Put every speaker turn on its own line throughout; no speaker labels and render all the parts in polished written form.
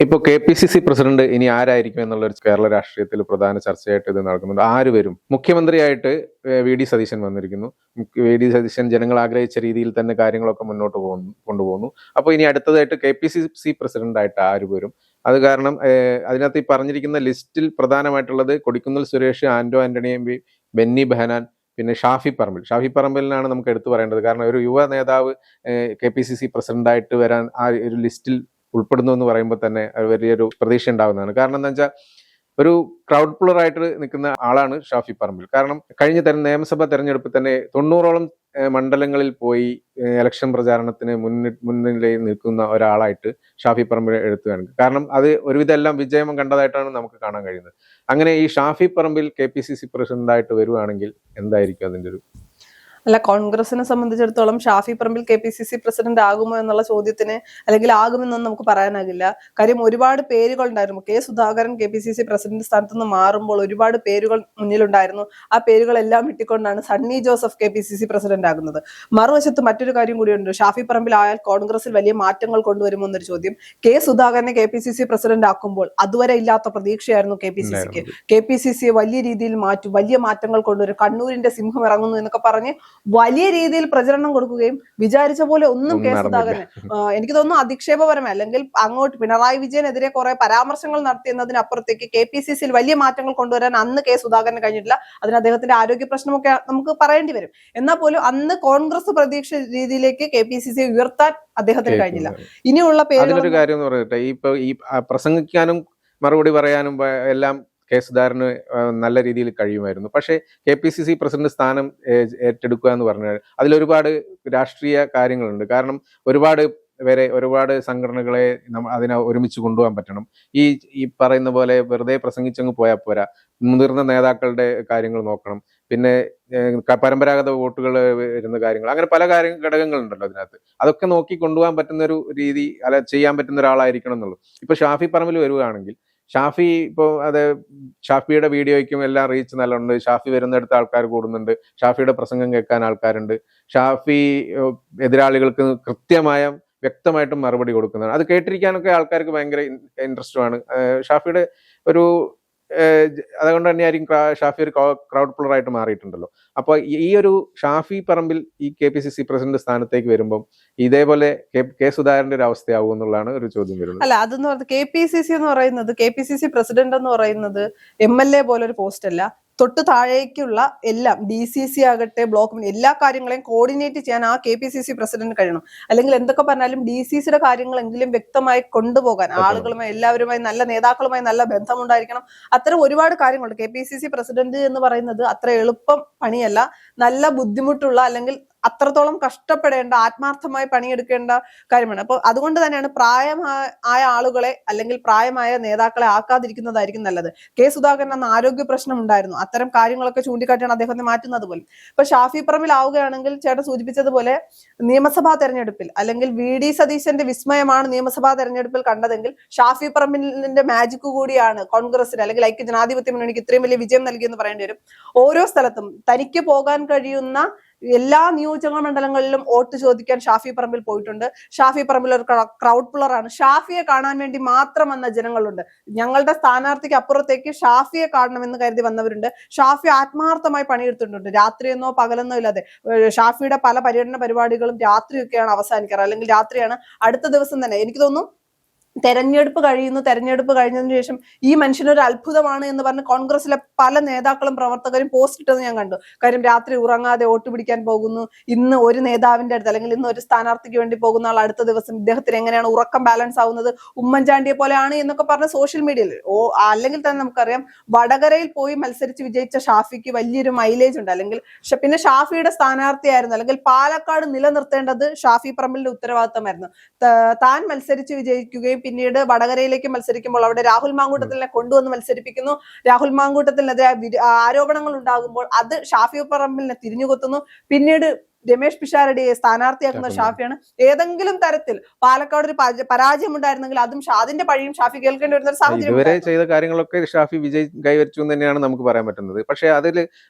ഇപ്പോൾ KPCC president ഇനി ആരായിരിക്കും എന്നുള്ള ഒരു കേരള രാഷ്ട്രീയത്തിൽ പ്രധാന ചർച്ചയായിട്ട് ഇത് നടക്കുന്നുണ്ട്. ആര് വരും? മുഖ്യമന്ത്രിയായിട്ട് VD സതീശൻ വന്നിരിക്കുന്നു. VD സതീശൻ ജനങ്ങൾ ആഗ്രഹിച്ച രീതിയിൽ തന്നെ കാര്യങ്ങളൊക്കെ മുന്നോട്ട് കൊണ്ടുപോകുന്നു. അപ്പോൾ ഇനി അടുത്തതായിട്ട് KPCC പ്രസിഡന്റായിട്ട് ആര് വരും? അത് കാരണം അതിനകത്ത് ഈ പറഞ്ഞിരിക്കുന്ന ലിസ്റ്റിൽ പ്രധാനമായിട്ടുള്ളത് കൊടിക്കുന്നിൽ സുരേഷ്, ആന്റോ ആന്റണി MP, ബെന്നി ബെഹനാൻ, പിന്നെ ഷാഫി പറമ്പിൽ. ഷാഫി പറമ്പിലിനാണ് നമുക്ക് എടുത്തു പറയേണ്ടത്. കാരണം ഒരു യുവ നേതാവ് KPCC പ്രസിഡന്റായിട്ട് വരാൻ ആ ഒരു ലിസ്റ്റിൽ ഉൾപ്പെടുന്നു എന്ന് പറയുമ്പോൾ തന്നെ വലിയൊരു പ്രതീക്ഷ ഉണ്ടാകുന്നതാണ്. കാരണം എന്താ വെച്ചാൽ ഒരു ക്രൗഡ് പുള്ളർ ആയിട്ട് നിൽക്കുന്ന ആളാണ് ഷാഫി പറമ്പിൽ. കാരണം കഴിഞ്ഞ നിയമസഭാ തെരഞ്ഞെടുപ്പിൽ തന്നെ 90ഓളം മണ്ഡലങ്ങളിൽ പോയി ഇലക്ഷൻ പ്രചാരണത്തിന് മുന്നിൽ നിൽക്കുന്ന ഒരാളായിട്ട് ഷാഫി പറമ്പിൽ എടുത്തു കാണിക്കും. കാരണം അത് ഒരുവിധം എല്ലാം വിജയം കണ്ടതായിട്ടാണ് നമുക്ക് കാണാൻ കഴിയുന്നത്. അങ്ങനെ ഈ ഷാഫി പറമ്പിൽ KPCC പ്രസിഡന്റായിട്ട് വരുവാണെങ്കിൽ എന്തായിരിക്കും അതിൻ്റെ ഒരു
അല്ല, കോൺഗ്രസിനെ സംബന്ധിച്ചിടത്തോളം ഷാഫി പറമ്പിൽ KPCC പ്രസിഡന്റ് ആകുമോ എന്നുള്ള ചോദ്യത്തിന് അല്ലെങ്കിൽ ആകുമെന്നൊന്നും നമുക്ക് പറയാനാകില്ല. കാര്യം ഒരുപാട് പേരുകൾ ഉണ്ടായിരുന്നു. സുധാകരൻ KPCC പ്രസിഡന്റ് സ്ഥാനത്ത് നിന്ന് മാറുമ്പോൾ ഒരുപാട് പേരുകൾ മുന്നിലുണ്ടായിരുന്നു. ആ പേരുകളെല്ലാം ഇട്ടിക്കൊണ്ടാണ് സണ്ണി ജോസഫ് KPCC പ്രസിഡന്റ് ആകുന്നത്. മറുവശത്ത് മറ്റൊരു കാര്യം കൂടിയുണ്ട്. ഷാഫി പറമ്പിൽ ആയാൽ കോൺഗ്രസിൽ വലിയ മാറ്റങ്ങൾ കൊണ്ടുവരുമോ എന്നൊരു ചോദ്യം. സുധാകരനെ KPCC പ്രസിഡന്റ് ആക്കുമ്പോൾ അതുവരെ ഇല്ലാത്ത പ്രതീക്ഷയായിരുന്നു KPCCക്ക്. KPCC വലിയ രീതിയിൽ മാറ്റും, വലിയ മാറ്റങ്ങൾ കൊണ്ടുവരും, കണ്ണൂരിന്റെ സിംഹം ഇറങ്ങുന്നു എന്നൊക്കെ പറഞ്ഞ് വലിയ രീതിയിൽ പ്രചരണം കൊടുക്കുകയും വിചാരിച്ച പോലെ ഒന്നും സുധാകരന് എനിക്ക് തോന്നുന്നു അധിക്ഷേപപരമായി അല്ലെങ്കിൽ അങ്ങോട്ട് പിണറായി വിജയനെതിരെ കുറെ പരാമർശങ്ങൾ നടത്തിയെന്നതിനപ്പുറത്തേക്ക് KPCCയിൽ വലിയ മാറ്റങ്ങൾ കൊണ്ടുവരാൻ അന്ന് സുധാകരന് കഴിഞ്ഞിട്ടില്ല. അതിന് അദ്ദേഹത്തിന്റെ ആരോഗ്യ പ്രശ്നമൊക്കെ നമുക്ക് പറയേണ്ടി വരും. എന്നാൽ പോലും അന്ന് കോൺഗ്രസ് പ്രതീക്ഷ രീതിയിലേക്ക് KPCC ഉയർത്താൻ അദ്ദേഹത്തിന് കഴിഞ്ഞില്ല. ഇനിയുള്ള
പേര് കാര്യം എന്ന് പറയട്ടെ, ഈ പ്രസംഗിക്കാനും മറുപടി പറയാനും എല്ലാം സുധാകരന് നല്ല രീതിയിൽ കഴിയുമായിരുന്നു. പക്ഷേ KPCC പ്രസിഡന്റ് സ്ഥാനം ഏറ്റെടുക്കുക എന്ന് പറഞ്ഞാൽ അതിലൊരുപാട് രാഷ്ട്രീയ കാര്യങ്ങളുണ്ട്. കാരണം ഒരുപാട് സംഘടനകളെ അതിനെ ഒരുമിച്ച് കൊണ്ടുപോകാൻ പറ്റണം. ഈ പറയുന്ന പോലെ വെറുതെ പ്രസംഗിച്ചങ്ങ് പോയാൽ പോരാ. മുതിർന്ന നേതാക്കളുടെ കാര്യങ്ങൾ നോക്കണം. പിന്നെ പരമ്പരാഗത വോട്ടുകൾ വരുന്ന കാര്യങ്ങൾ, അങ്ങനെ പല ഘടകങ്ങളുണ്ടല്ലോ അതിനകത്ത്. അതൊക്കെ നോക്കി കൊണ്ടുപോകാൻ പറ്റുന്ന ഒരു രീതി ചെയ്യാൻ പറ്റുന്ന ഒരാളായിരിക്കണം എന്നുള്ളൂ. ഇപ്പൊ ഷാഫി പറമ്പിൽ വരുവാണെങ്കിൽ ഷാഫി ഇപ്പോൾ ഷാഫിയുടെ വീഡിയോയ്ക്കും എല്ലാം റീച്ച് നല്ലുണ്ട്. ഷാഫി വരുന്നിടത്ത് ആൾക്കാർ കൂടുന്നുണ്ട്. ഷാഫിയുടെ പ്രസംഗം കേൾക്കാൻ ആൾക്കാരുണ്ട്. ഷാഫി എതിരാളികൾക്ക് വ്യക്തമായിട്ടും മറുപടി കൊടുക്കുന്നതാണ്. അത് കേട്ടിരിക്കാനൊക്കെ ആൾക്കാർക്ക് ഭയങ്കര ഇൻട്രസ്റ്റുമാണ്. ഷാഫിയുടെ ഒരു അതുകൊണ്ട് തന്നെയായിരിക്കും ഷാഫി ഒരു ക്രൗഡ് പുള്ളർ ആയിട്ട് മാറിയിട്ടുണ്ടല്ലോ. അപ്പൊ ഈ ഒരു ഷാഫി പറമ്പിൽ ഈ KPCC പ്രസിഡന്റ് സ്ഥാനത്തേക്ക് വരുമ്പോൾ ഇതേപോലെ സുധാകരന്റെ ഒരു അവസ്ഥയാവും എന്നുള്ളതാണ് ഒരു ചോദ്യം വരുന്നത്.
അല്ല, അതെന്ന് പറയുന്നത് KPCC പ്രസിഡന്റ് എന്ന് പറയുന്നത് MLA പോലെ ഒരു പോസ്റ്റ് അല്ല. തൊട്ട് താഴേക്കുള്ള എല്ലാം DCC ആകട്ടെ, ബ്ലോക്ക്, എല്ലാ കാര്യങ്ങളെയും കോർഡിനേറ്റ് ചെയ്യാൻ ആ KPCC പ്രസിഡന്റ് കഴിയണം. അല്ലെങ്കിൽ എന്തൊക്കെ പറഞ്ഞാലും DCCയുടെ കാര്യങ്ങളെങ്കിലും വ്യക്തമായി കൊണ്ടുപോകാൻ ആളുകളുമായി, എല്ലാവരുമായി, നല്ല നേതാക്കളുമായി നല്ല ബന്ധമുണ്ടായിരിക്കണം. അത്തരം ഒരുപാട് കാര്യങ്ങളുണ്ട്. KPCC പ്രസിഡന്റ് എന്ന് പറയുന്നത് അത്ര എളുപ്പം പണിയല്ല. നല്ല ബുദ്ധിമുട്ടുള്ള അല്ലെങ്കിൽ അത്രത്തോളം കഷ്ടപ്പെടേണ്ട, ആത്മാർത്ഥമായി പണിയെടുക്കേണ്ട കാര്യമാണ്. അപ്പൊ അതുകൊണ്ട് തന്നെയാണ് പ്രായമായ ആളുകളെ അല്ലെങ്കിൽ പ്രായമായ നേതാക്കളെ ആക്കാതിരിക്കുന്നതായിരിക്കും നല്ലത്. സുധാകരൻ അന്ന് ആരോഗ്യ പ്രശ്നം ഉണ്ടായിരുന്നു. അത്തരം കാര്യങ്ങളൊക്കെ ചൂണ്ടിക്കാട്ടിയാണ് അദ്ദേഹത്തെ മാറ്റുന്നത് പോലും. ഇപ്പൊ ഷാഫി പറമ്പിൽ ആവുകയാണെങ്കിൽ ചേട്ടൻ സൂചിപ്പിച്ചതുപോലെ നിയമസഭാ തെരഞ്ഞെടുപ്പിൽ അല്ലെങ്കിൽ VD സതീശന്റെ വിസ്മയമാണ് നിയമസഭാ തെരഞ്ഞെടുപ്പിൽ കണ്ടതെങ്കിൽ ഷാഫി പറമ്പിലിന്റെ മാജിക് കൂടിയാണ് കോൺഗ്രസിന് അല്ലെങ്കിൽ ഐക്യ ജനാധിപത്യ മുന്നണിക്ക് ഇത്രയും വലിയ വിജയം നൽകിയെന്ന് പറയേണ്ടി വരും. ഓരോ സ്ഥലത്തും തനിക്ക് പോകാൻ കഴിയുന്ന എല്ലാ നിയോജക മണ്ഡലങ്ങളിലും വോട്ട് ചോദിക്കാൻ ഷാഫി പറമ്പിൽ പോയിട്ടുണ്ട്. ഷാഫി പറമ്പിൽ ഒരു ക്രൗഡ് പുള്ളറാണ്. ഷാഫിയെ കാണാൻ വേണ്ടി മാത്രം വന്ന ജനങ്ങളുണ്ട്. ഞങ്ങളുടെ സ്ഥാനാർത്ഥിക്ക് അപ്പുറത്തേക്ക് ഷാഫിയെ കാണണമെന്ന് കരുതി വന്നവരുണ്ട്. ഷാഫി ആത്മാർത്ഥമായി പണിയെടുത്തിട്ടുണ്ട്. രാത്രിയെന്നോ പകലെന്നോ ഇല്ലാതെ ഷാഫിയുടെ പല പര്യടന പരിപാടികളും രാത്രിയൊക്കെയാണ് അവസാനിക്കാറ്, അല്ലെങ്കിൽ രാത്രിയാണ്. അടുത്ത ദിവസം തന്നെ എനിക്ക് തോന്നുന്നു തെരഞ്ഞെടുപ്പ് കഴിഞ്ഞതിന് ശേഷം ഈ മനുഷ്യനൊരു അത്ഭുതമാണ് എന്ന് പറഞ്ഞ് കോൺഗ്രസിലെ പല നേതാക്കളും പ്രവർത്തകരും പോസ്റ്റ് ഇട്ടത് ഞാൻ കണ്ടു. കാര്യം രാത്രി ഉറങ്ങാതെ വോട്ട് പിടിക്കാൻ പോകുന്നു. ഇന്ന് ഒരു നേതാവിന്റെ അടുത്ത് അല്ലെങ്കിൽ ഇന്ന് ഒരു സ്ഥാനാർത്ഥിക്ക് വേണ്ടി പോകുന്ന ആൾ അടുത്ത ദിവസം ഇദ്ദേഹത്തിന് എങ്ങനെയാണ് ഉറക്കം ബാലൻസ് ആവുന്നത്, ഉമ്മൻചാണ്ടിയെ പോലെയാണ് എന്നൊക്കെ പറഞ്ഞ് സോഷ്യൽ മീഡിയയിൽ അല്ലെങ്കിൽ തന്നെ നമുക്കറിയാം വടകരയിൽ പോയി മത്സരിച്ച് വിജയിച്ച ഷാഫിക്ക് വലിയൊരു മൈലേജ് ഉണ്ട്. അല്ലെങ്കിൽ പിന്നെ ഷാഫിയുടെ സ്ഥാനാർത്ഥിയായിരുന്നു അല്ലെങ്കിൽ പാലക്കാട് നിലനിർത്തേണ്ടത് ഷാഫി പറമ്പിലിന്റെ ഉത്തരവാദിത്തമായിരുന്നു. താൻ മത്സരിച്ച് വിജയിക്കുകയും പിന്നീട് വടകരയിലേക്ക് മത്സരിക്കുമ്പോൾ അവിടെ രാഹുൽ മാങ്കൂട്ടത്തിനെ കൊണ്ടുവന്ന് മത്സരിപ്പിക്കുന്നു. രാഹുൽ മാങ്കൂട്ടത്തിനെതിരെ ആരോപണങ്ങൾ ഉണ്ടാകുമ്പോൾ അത് ഷാഫി പറമ്പിലിനെ തിരിഞ്ഞുകൊത്തുന്നു. പിന്നീട് രമേഷ് പിഷാരടിയെ സ്ഥാനാർത്ഥിയാക്കുന്ന ഷാഫിയാണ്. ഏതെങ്കിലും തരത്തിൽ പാലക്കാട് ഒരു പരാജയം ഉണ്ടായിരുന്നെങ്കിൽ അതും അതിന്റെ പഴിയും ഷാഫി കേൾക്കേണ്ടി വരുന്ന ഒരു സാഹചര്യം.
ഇതുവരെ ചെയ്ത കാര്യങ്ങളൊക്കെ ഷാഫി വിജയ് കൈവരിച്ചു എന്ന് തന്നെയാണ് നമുക്ക് പറയാൻ പറ്റുന്നത്. പക്ഷെ അതിൽ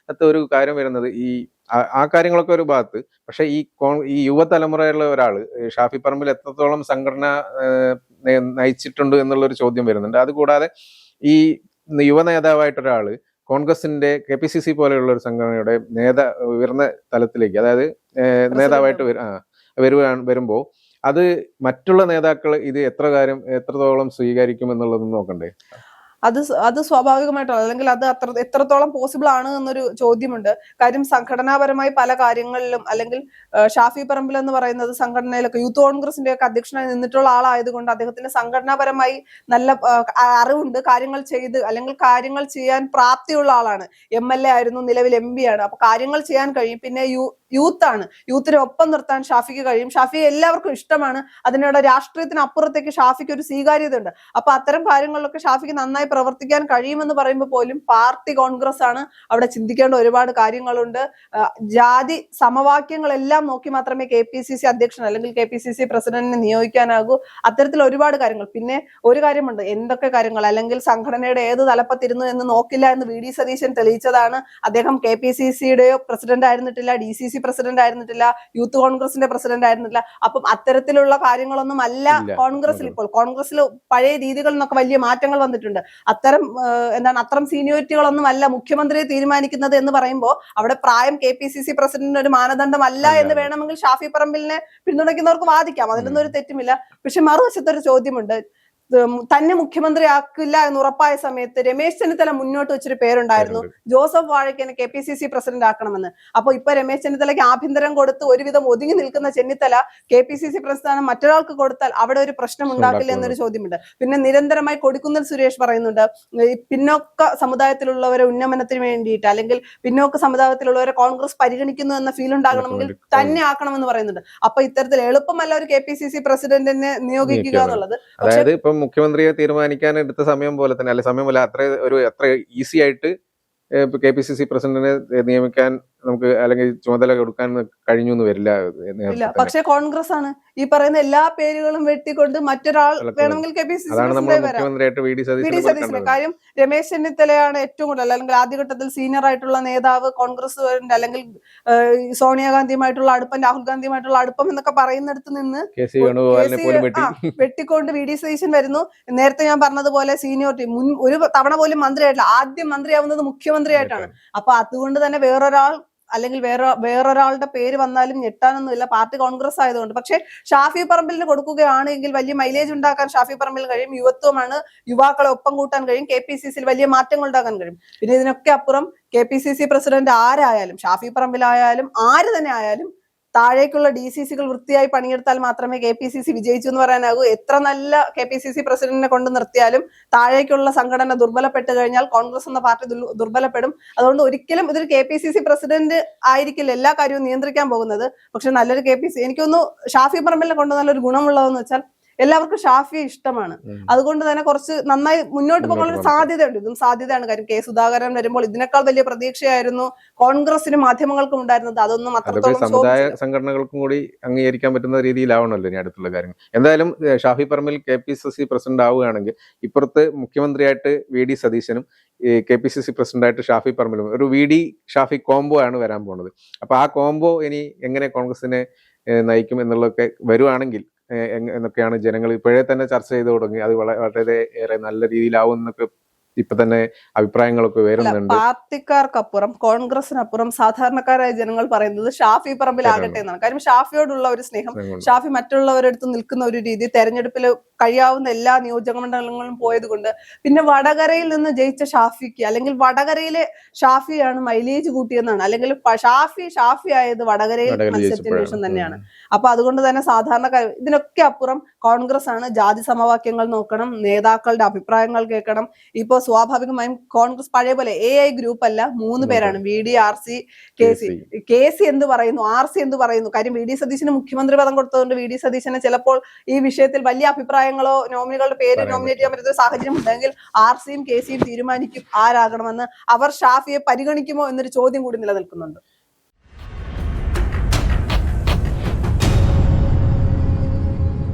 ഒരു കാര്യം വരുന്നത് ആ കാര്യങ്ങളൊക്കെ ഒരു ഭാഗത്ത്. പക്ഷെ ഈ യുവതലമുറയുള്ള ഒരാള് ഷാഫി പറമ്പിൽ എത്രത്തോളം സംഘടനാ നയിച്ചിട്ടുണ്ട് എന്നുള്ളൊരു ചോദ്യം വരുന്നുണ്ട്. അതുകൂടാതെ ഈ യുവ നേതാവായിട്ടൊരാള് കോൺഗ്രസിന്റെ KPCC പോലെയുള്ള ഒരു സംഘടനയുടെ ഉയർന്ന തലത്തിലേക്ക്, അതായത് നേതാവായിട്ട് വരുമ്പോൾ അത് മറ്റുള്ള നേതാക്കൾ ഇത് എത്രത്തോളം സ്വീകരിക്കും എന്നുള്ളത് നോക്കണ്ടേ?
അത് സ്വാഭാവികമായിട്ടുള്ള, അല്ലെങ്കിൽ അത് എത്രത്തോളം പോസിബിൾ ആണ് എന്നൊരു ചോദ്യമുണ്ട്. കാര്യം സംഘടനാപരമായി പല കാര്യങ്ങളിലും, അല്ലെങ്കിൽ ഷാഫി പറമ്പിൽ എന്ന് പറയുന്നത് സംഘടനയിലൊക്കെ യൂത്ത് കോൺഗ്രസിന്റെ ഒക്കെ അധ്യക്ഷനായി നിന്നിട്ടുള്ള ആളായതുകൊണ്ട് അദ്ദേഹത്തിന് സംഘടനാപരമായി നല്ല അറിവുണ്ട്. കാര്യങ്ങൾ ചെയ്ത് അല്ലെങ്കിൽ കാര്യങ്ങൾ ചെയ്യാൻ പ്രാപ്തിയുള്ള ആളാണ്. MLA ആയിരുന്നു, നിലവിൽ MP ആണ്. അപ്പൊ കാര്യങ്ങൾ ചെയ്യാൻ കഴിയും. പിന്നെ യൂത്താണ്, യൂത്തിനെ ഒപ്പം നിർത്താൻ ഷാഫിക്ക് കഴിയും. ഷാഫിയെ എല്ലാവർക്കും ഇഷ്ടമാണ്. അതിനുള്ള രാഷ്ട്രീയത്തിന് അപ്പുറത്തേക്ക് ഷാഫിക്ക് ഒരു സ്വീകാര്യത ഉണ്ട്. അപ്പൊ അത്തരം കാര്യങ്ങളിലൊക്കെ ഷാഫിക്ക് നന്നായി പ്രവർത്തിക്കാൻ കഴിയുമെന്ന് പറയുമ്പോൾ പോലും പാർട്ടി കോൺഗ്രസ് ആണ്. അവിടെ ചിന്തിക്കേണ്ട ഒരുപാട് കാര്യങ്ങളുണ്ട്. ജാതി സമവാക്യങ്ങളെല്ലാം നോക്കി മാത്രമേ KPCC അധ്യക്ഷൻ അല്ലെങ്കിൽ KPCC പ്രസിഡന്റിനെ നിയോഗിക്കാനാകൂ. അത്തരത്തിൽ ഒരുപാട് കാര്യങ്ങൾ. പിന്നെ ഒരു കാര്യമുണ്ട്, എന്തൊക്കെ കാര്യങ്ങൾ അല്ലെങ്കിൽ സംഘടനയുടെ ഏത് തലപ്പത്തിരുന്നു എന്ന് നോക്കില്ല എന്ന് VD സതീശൻ തെളിയിച്ചതാണ്. അദ്ദേഹം KPCCയുടെയോ പ്രസിഡന്റ് ആയിരുന്നിട്ടില്ല, DCC പ്രസിഡന്റ് ആയിരുന്നിട്ടില്ല, യൂത്ത് കോൺഗ്രസിന്റെ പ്രസിഡന്റ് ആയിരുന്നില്ല. അപ്പം അത്തരത്തിലുള്ള കാര്യങ്ങളൊന്നും അല്ല കോൺഗ്രസിൽ. ഇപ്പോൾ കോൺഗ്രസിൽ പഴയ രീതികളിൽ നിന്നൊക്കെ വലിയ മാറ്റങ്ങൾ വന്നിട്ടുണ്ട്. അത്തരം സീനിയോറിറ്റികളൊന്നും അല്ല മുഖ്യമന്ത്രിയെ തീരുമാനിക്കുന്നത് എന്ന് പറയുമ്പോൾ അവിടെ പ്രായം KPCC പ്രസിഡന്റിന് ഒരു മാനദണ്ഡമല്ല എന്ന് വേണമെങ്കിൽ ഷാഫി പറമ്പിലിനെ പിന്തുണയ്ക്കുന്നവർക്ക് വാദിക്കാം. അതിലൊന്നും ഒരു തെറ്റുമില്ല. പക്ഷെ മറുവശത്തൊരു ചോദ്യമുണ്ട്. തന്നെ മുഖ്യമന്ത്രിയാക്കില്ല എന്ന് ഉറപ്പായ സമയത്ത് രമേശ് ചെന്നിത്തല മുന്നോട്ട് വെച്ചൊരു പേരുണ്ടായിരുന്നു, ജോസഫ് വാഴക്കനെ KPCC പ്രസിഡന്റ് ആക്കണമെന്ന്. അപ്പൊ ഇപ്പൊ രമേശ് ചെന്നിത്തലയ്ക്ക് ആഭ്യന്തരം കൊടുത്ത് ഒരുവിധം ഒതുങ്ങി നിൽക്കുന്ന ചെന്നിത്തല KPCC പ്രസ്ഥാനം മറ്റൊരാൾക്ക് കൊടുത്താൽ അവിടെ ഒരു പ്രശ്നം ഉണ്ടാക്കില്ല എന്നൊരു ചോദ്യമുണ്ട്. പിന്നെ നിരന്തരമായി കൊടിക്കുന്നിൽ സുരേഷ് പറയുന്നുണ്ട്, പിന്നോക്ക സമുദായത്തിലുള്ളവരെ ഉന്നമനത്തിന് വേണ്ടിയിട്ട് അല്ലെങ്കിൽ പിന്നോക്ക സമുദായത്തിലുള്ളവരെ കോൺഗ്രസ് പരിഗണിക്കുന്നു എന്ന ഫീൽ ഉണ്ടാകണമെങ്കിൽ തന്നെ ആക്കണമെന്ന് പറയുന്നുണ്ട്. അപ്പൊ ഇത്തരത്തിൽ എളുപ്പമല്ല ഒരു KPCC പ്രസിഡന്റിനെ നിയോഗിക്കുക എന്നുള്ളത്.
അതായത് മുഖ്യമന്ത്രിയെ തീരുമാനിക്കാൻ എടുത്ത സമയം പോലെ തന്നെ, അല്ലെ സമയം പോലെ അത്ര ഈസി ആയിട്ട് KPCC പ്രസിഡന്റിനെ നിയമിക്കാൻ നമുക്ക് അല്ലെങ്കിൽ ചുമതല കൊടുക്കാൻ കഴിഞ്ഞു എന്ന് വരില്ല.
പക്ഷെ കോൺഗ്രസ് ആണ് ഈ പറയുന്ന എല്ലാ പേരുകളും വെട്ടിക്കൊണ്ട് മറ്റൊരാൾ വേണമെങ്കിൽ KPCC
മുഖ്യമന്ത്രിയായിട്ട് VD സതീശൻ.
കാര്യം രമേശ് ചെന്നിത്തലയാണ് ഏറ്റവും കൂടുതൽ അല്ലെങ്കിൽ ആദ്യഘട്ടത്തിൽ സീനിയർ ആയിട്ടുള്ള നേതാവ് കോൺഗ്രസ് അല്ലെങ്കിൽ സോണിയാഗാന്ധിയുമായിട്ടുള്ള അടുപ്പം, രാഹുൽ ഗാന്ധിയുമായിട്ടുള്ള അടുപ്പം എന്നൊക്കെ പറയുന്നിടത്ത് നിന്ന് വെട്ടിക്കൊണ്ട് VD സതീശൻ വരുന്നു. നേരത്തെ ഞാൻ പറഞ്ഞതുപോലെ സീനിയോറിറ്റി ഒരു തവണ പോലും മന്ത്രിയായിട്ടില്ല, ആദ്യം മന്ത്രിയാവുന്നത് മുഖ്യമന്ത്രിയായിട്ടാണ്. അപ്പൊ അതുകൊണ്ട് തന്നെ വേറൊരാൾ അല്ലെങ്കിൽ വേറൊരാളുടെ പേര് വന്നാലും ഞെട്ടാനൊന്നുമില്ല, പാർട്ടി കോൺഗ്രസ് ആയതുകൊണ്ട്. പക്ഷെ ഷാഫി പറമ്പിലിന് കൊടുക്കുകയാണെങ്കിൽ വലിയ മൈലേജ് ഉണ്ടാക്കാൻ ഷാഫി പറമ്പിൽ കഴിയും. യുവത്വമാണ്, യുവാക്കളെ ഒപ്പം കൂട്ടാൻ കഴിയും, KPCCയിൽ വലിയ മാറ്റങ്ങൾ ഉണ്ടാക്കാൻ കഴിയും. പിന്നെ ഇതിനൊക്കെ അപ്പുറം KPCC പ്രസിഡന്റ് ആരായാലും, ഷാഫി പറമ്പിലായാലും ആര് തന്നെ ആയാലും, താഴേക്കുള്ള DCCകൾ വൃത്തിയായി പണിയെടുത്താൽ മാത്രമേ KPCC വിജയിച്ചു എന്ന് പറയാനാകൂ. എത്ര നല്ല KPCC പ്രസിഡന്റിനെ കൊണ്ട് നിർത്തിയാലും താഴേക്കുള്ള സംഘടന ദുർബലപ്പെട്ട് കഴിഞ്ഞാൽ കോൺഗ്രസ് എന്ന പാർട്ടി ദുർബലപ്പെടും. അതുകൊണ്ട് ഒരിക്കലും ഇതൊരു KPCC പ്രസിഡന്റ് ആയിരിക്കില്ല എല്ലാ കാര്യവും നിയന്ത്രിക്കാൻ പോകുന്നത്. പക്ഷെ നല്ലൊരു എനിക്കൊന്നു ഷാഫി പറമ്പിലിനെ കൊണ്ട് നല്ലൊരു ഗുണമുള്ളതെന്ന് വെച്ചാൽ എല്ലാവർക്കും ഷാഫിയെ ഇഷ്ടമാണ്. അതുകൊണ്ട് തന്നെ കുറച്ച് നന്നായി മുന്നോട്ട് പോകാനുള്ള ഒരു സാധ്യതയുണ്ട്. ഇതും സാധ്യതയാണ്. കാര്യം K സുധാകരൻ വരുമ്പോൾ ഇതിനേക്കാൾ വലിയ പ്രതീക്ഷയായിരുന്നു കോൺഗ്രസിനും മാധ്യമങ്ങൾക്കും ഉണ്ടായിരുന്നത്. അതൊന്നും അത്രത്തോളം
സമുദായ സംഘടനകൾക്കും കൂടി അംഗീകരിക്കാൻ പറ്റുന്ന രീതിയിലാവണല്ലോ ഇനി അടുത്തുള്ള കാര്യങ്ങൾ. എന്തായാലും ഷാഫി പറമ്പിൽ KPCC പ്രസിഡന്റ് ആവുകയാണെങ്കിൽ ഇപ്പുറത്ത് മുഖ്യമന്ത്രിയായിട്ട് VD സതീശനും KPCC പ്രസിഡന്റായിട്ട് ഷാഫി പറമ്പിലും ഒരു VD ഷാഫി കോംബോ ആണ് വരാൻ പോകുന്നത്. അപ്പൊ ആ കോംബോ ഇനി എങ്ങനെ കോൺഗ്രസിനെ നയിക്കും എന്നുള്ളതൊക്കെ വരുവാണെങ്കിൽ എന്നൊക്കെയാണ് ജനങ്ങൾ ഇപ്പോഴേ തന്നെ ചർച്ച ചെയ്തു തുടങ്ങി. അത് വളരെ ഏറെ നല്ല രീതിയിലാവും എന്നൊക്കെ ഇപ്പൊ തന്നെ അഭിപ്രായങ്ങളൊക്കെ വരുന്നുണ്ട്.
പാർട്ടിക്കാർക്കപ്പുറം കോൺഗ്രസിനപ്പുറം സാധാരണക്കാരായ ജനങ്ങൾ പറയുന്നത് ഷാഫി പറമ്പിലാകട്ടെ എന്നാണ്. കാര്യം ഷാഫിയോടുള്ള ഒരു സ്നേഹം, ഷാഫി മറ്റുള്ളവരെടുത്ത് നിൽക്കുന്ന ഒരു രീതി, തെരഞ്ഞെടുപ്പിൽ കഴിയാവുന്ന എല്ലാ നിയോജകമണ്ഡലങ്ങളിലും പോയത് കൊണ്ട്, പിന്നെ വടകരയിൽ നിന്ന് ജയിച്ച ഷാഫിക്ക് അല്ലെങ്കിൽ വടകരയിലെ ഷാഫിയാണ് മൈലേജ് കൂട്ടിയെന്നാണ്, അല്ലെങ്കിൽ ഷാഫി ആയത് വടകരയിൽ മത്സരത്തിന് ശേഷം തന്നെയാണ്. അപ്പൊ അതുകൊണ്ട് തന്നെ സാധാരണക്കാർ ഇതിനൊക്കെ അപ്പുറം കോൺഗ്രസ് ആണ്. ജാതി സമവാക്യങ്ങൾ നോക്കണം, നേതാക്കളുടെ അഭിപ്രായങ്ങൾ കേൾക്കണം. ഇപ്പൊ സ്വാഭാവികമായും കോൺഗ്രസ് പഴയ പോലെ AI ഗ്രൂപ്പ് അല്ല, 3 പേരാണ്, VD, RC, KC എന്ത് പറയുന്നു, RC എന്ത് പറയുന്നു. കാര്യം VD സതീശന് മുഖ്യമന്ത്രി പദം കൊടുത്തതുകൊണ്ട് VD സതീശന് ചിലപ്പോൾ ഈ വിഷയത്തിൽ വലിയ അഭിപ്രായങ്ങളോ നോമിനികളുടെ പേര് നോമിനേറ്റ് ചെയ്യാൻ പറ്റുന്ന സാഹചര്യം ഉണ്ടെങ്കിൽ RCയും KCയും തീരുമാനിക്കും ആരാകണമെന്ന്. അവർ ഷാഫിയെ പരിഗണിക്കുമോ എന്നൊരു ചോദ്യം കൂടി നിലനിൽക്കുന്നുണ്ട്.